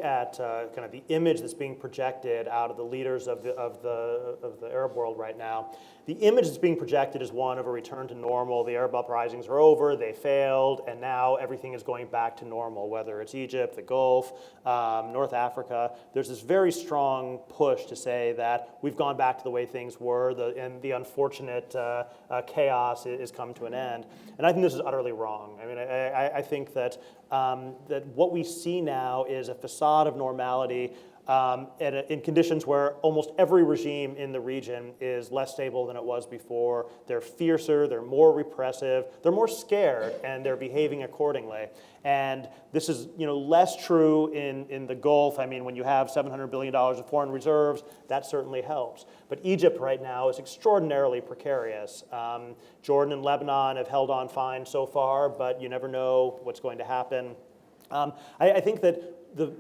at kind of the image that's being projected out of the leaders of the Arab world right now, the image that's being projected is one of a return to normal. The Arab uprisings are over, they failed, and now everything is going back to normal, whether it's Egypt, the Gulf, North Africa. There's this very strong push to say that we've gone back to the way things were, and the unfortunate chaos is come to an end. And I think this is utterly wrong. I mean, I think that that what we see now is a facade of normality in conditions where almost every regime in the region is less stable than it was before. They're fiercer, they're more repressive, they're more scared, and they're behaving accordingly. And this is less true in the Gulf. I mean, when you have $700 billion of foreign reserves, that certainly helps. But Egypt right now is extraordinarily precarious. Jordan and Lebanon have held on fine so far, but you never know what's going to happen. I think that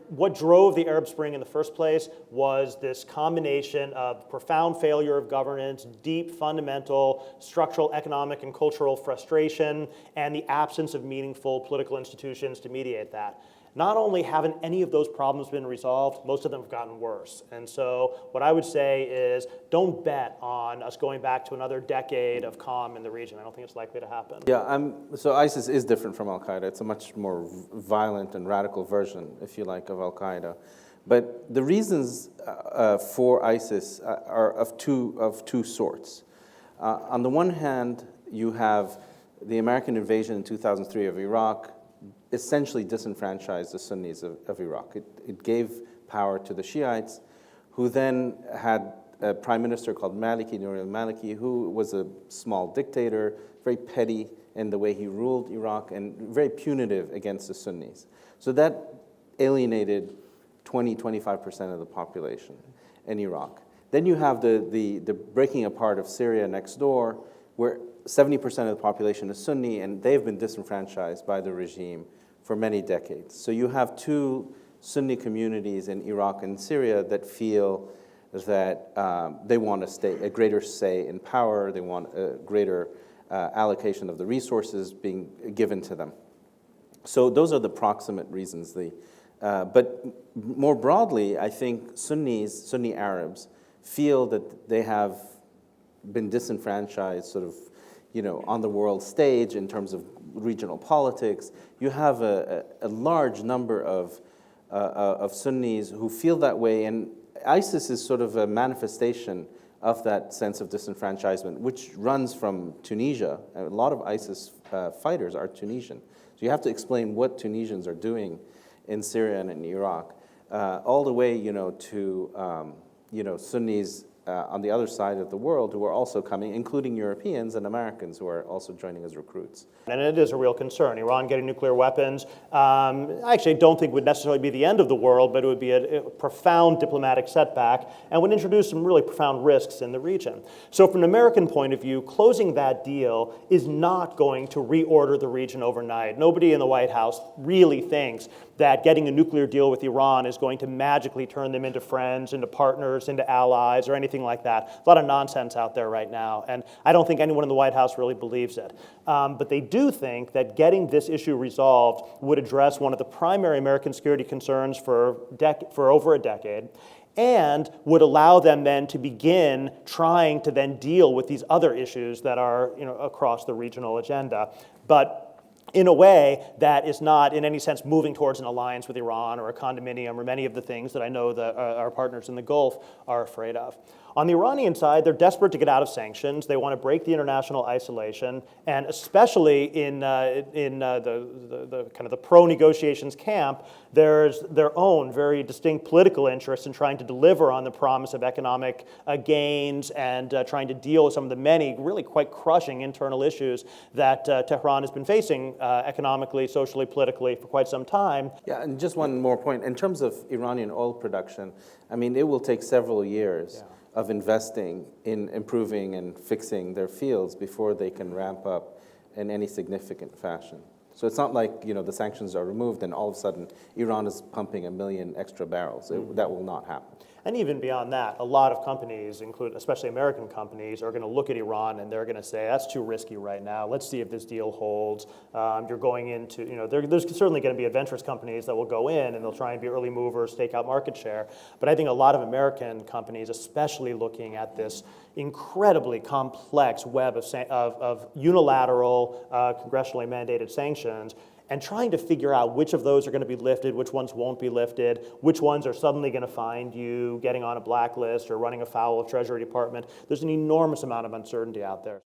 what drove the Arab Spring in the first place was this combination of profound failure of governance, deep, fundamental, structural, economic, and cultural frustration, and the absence of meaningful political institutions to mediate that. Not only haven't any of those problems been resolved, most of them have gotten worse. And so what I would say is don't bet on us going back to another decade of calm in the region. I don't think it's likely to happen. Yeah, so ISIS is different from Al-Qaeda. It's a much more violent and radical version, if you like, of Al-Qaeda. But the reasons for ISIS are of two sorts. On the one hand, you have the American invasion in 2003 of Iraq, essentially disenfranchised the Sunnis of Iraq. It gave power to the Shiites, who then had a prime minister called Maliki, Nouri al-Maliki, who was a small dictator, very petty in the way he ruled Iraq, and very punitive against the Sunnis. So that alienated 25% of the population in Iraq. Then you have the breaking apart of Syria next door, where 70% of the population is Sunni, and they've been disenfranchised by the regime for many decades. So you have two Sunni communities in Iraq and Syria that feel that they want a greater say in power, they want a greater allocation of the resources being given to them. So those are the proximate reasons. But more broadly, I think Sunni Arabs feel that they have been disenfranchised sort of on the world stage in terms of regional politics. You have a large number of Sunnis who feel that way, and ISIS is sort of a manifestation of that sense of disenfranchisement, which runs from Tunisia. A lot of ISIS fighters are Tunisian. So you have to explain what Tunisians are doing in Syria and in Iraq, all the way to Sunnis on the other side of the world who are also coming, including Europeans and Americans who are also joining as recruits. And it is a real concern. Iran getting nuclear weapons, I actually don't think would necessarily be the end of the world, but it would be a profound diplomatic setback and would introduce some really profound risks in the region. So from an American point of view, closing that deal is not going to reorder the region overnight. Nobody in the White House really thinks that getting a nuclear deal with Iran is going to magically turn them into friends, into partners, into allies, or anything like that. A lot of nonsense out there right now, and I don't think anyone in the White House really believes it. But they do think that getting this issue resolved would address one of the primary American security concerns for over a decade, and would allow them then to begin trying to then deal with these other issues that are across the regional agenda. But in a way that is not in any sense moving towards an alliance with Iran or a condominium or many of the things that I know that our partners in the Gulf are afraid of. On the Iranian side, they're desperate to get out of sanctions. They want to break the international isolation, and especially in the kind of the pro-negotiations camp, there's their own very distinct political interest in trying to deliver on the promise of economic gains and trying to deal with some of the many really quite crushing internal issues that Tehran has been facing economically, socially, politically for quite some time. Yeah, and just one more point. In terms of Iranian oil production, I mean, it will take several years of investing in improving and fixing their fields before they can ramp up in any significant fashion. So it's not like the sanctions are removed and all of a sudden Iran is pumping 1 million extra barrels. That will not happen. And even beyond that, a lot of companies, especially American companies, are going to look at Iran and they're going to say, that's too risky right now. Let's see if this deal holds. You're going into, there's certainly going to be adventurous companies that will go in and they'll try and be early movers, take out market share. But I think a lot of American companies, especially looking at this incredibly complex web of unilateral, congressionally mandated sanctions, and trying to figure out which of those are going to be lifted, which ones won't be lifted, which ones are suddenly going to find you getting on a blacklist or running afoul of Treasury Department. There's an enormous amount of uncertainty out there.